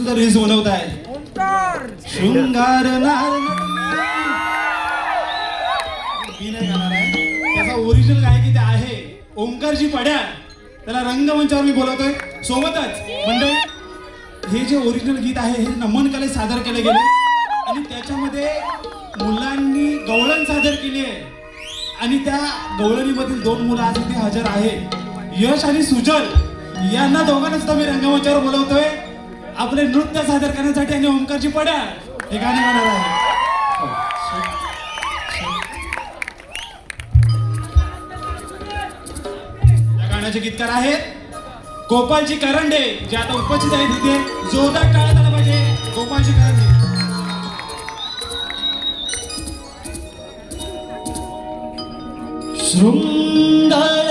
तुझा रील्स बनवताय शृंगार मी नाही गाणार आहे. त्याचा ओरिजिनल गायकी ते आहे ओंकारजी पड्या. त्याला रंगमंचावर मी बोलवतोय. सोबतच मंडळी हे जे ओरिजिनल गीत आहे हे नमन कलेत सादर केले गेले आणि त्याच्यामध्ये मुलांनी गवळण सादर केली आहे आणि त्या गवळणीमधील 2 मुलं आज इथे हजर आहेत. यश आणि सुजल यांना दोघांना सुद्धा मी रंगमंचावर बोलवतोय आपले नृत्य सादर करण्यासाठी आणि ओंकारजी पड्या हे गाणं गाणार आहे. या गाण्याचे गीतकार आहेत गोपालजी करंडे जे आता उपस्थित आहेत तिथे. जोरदार टाळ्या झाला पाहिजे गोपालजी करंडे. शृंगार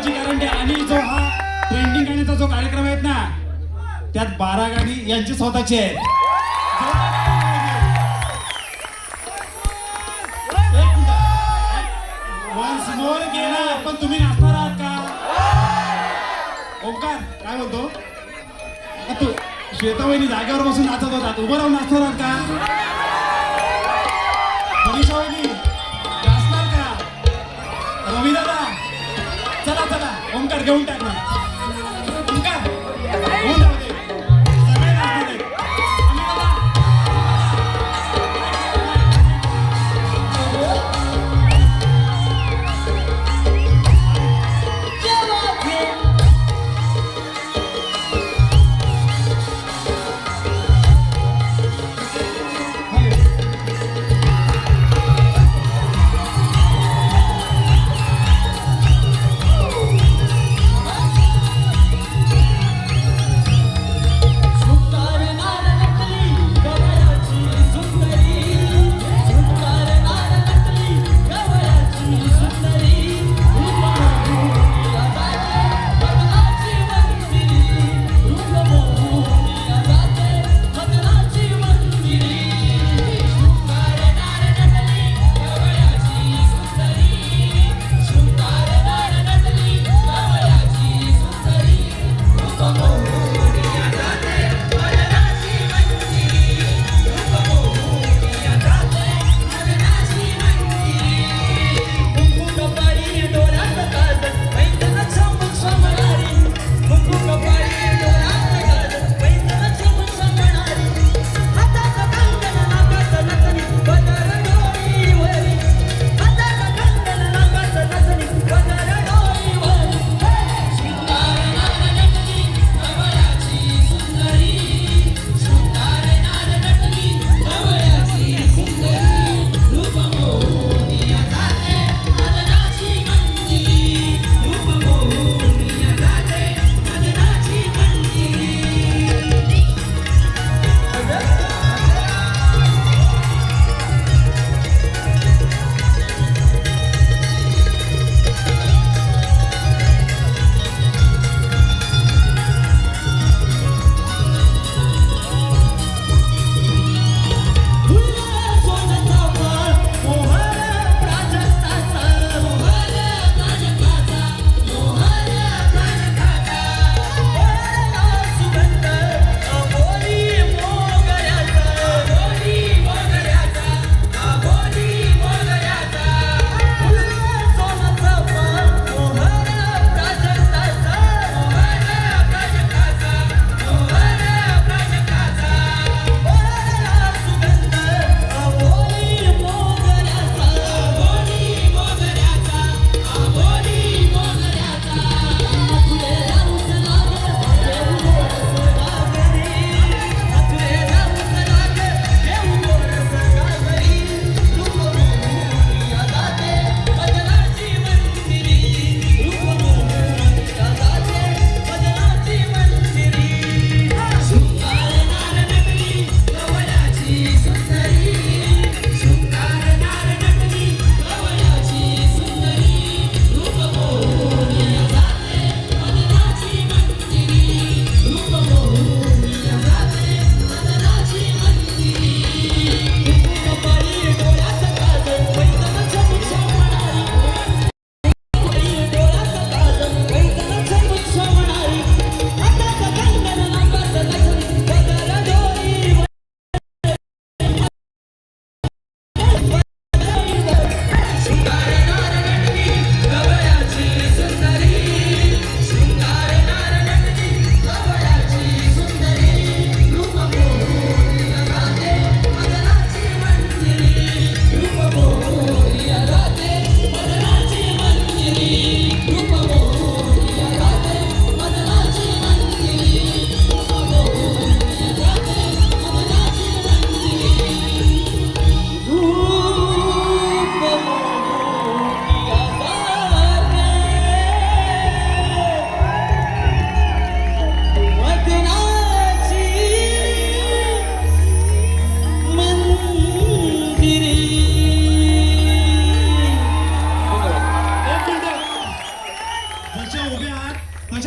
देवाची गॅरंटी. आणि जो हा ट्रेंडिंग गाण्याचा जो कार्यक्रम आहेत ना, त्यात 12 गाणी यांची स्वतःची आहेत. वन्स मोर घेणार, पण तुम्ही नाचणार आहात का? ओंकार काय बोलतो? तू श्वेताबाईनी जागेवर बसून नाचत होतात, उभं राहून नाचणार आहात का? मनीषा वहिनी नाचणार का? रवी दादा चला चला, ओंकार घेऊन टाक ना. ओंकार होऊन जाऊ दे, सगळे नाचणार आहेत. आम्ही दादा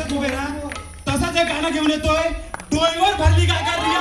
तसंच उभे राहा. तसंच एक गाणं घेऊन येतोय, डोईवर भरली काका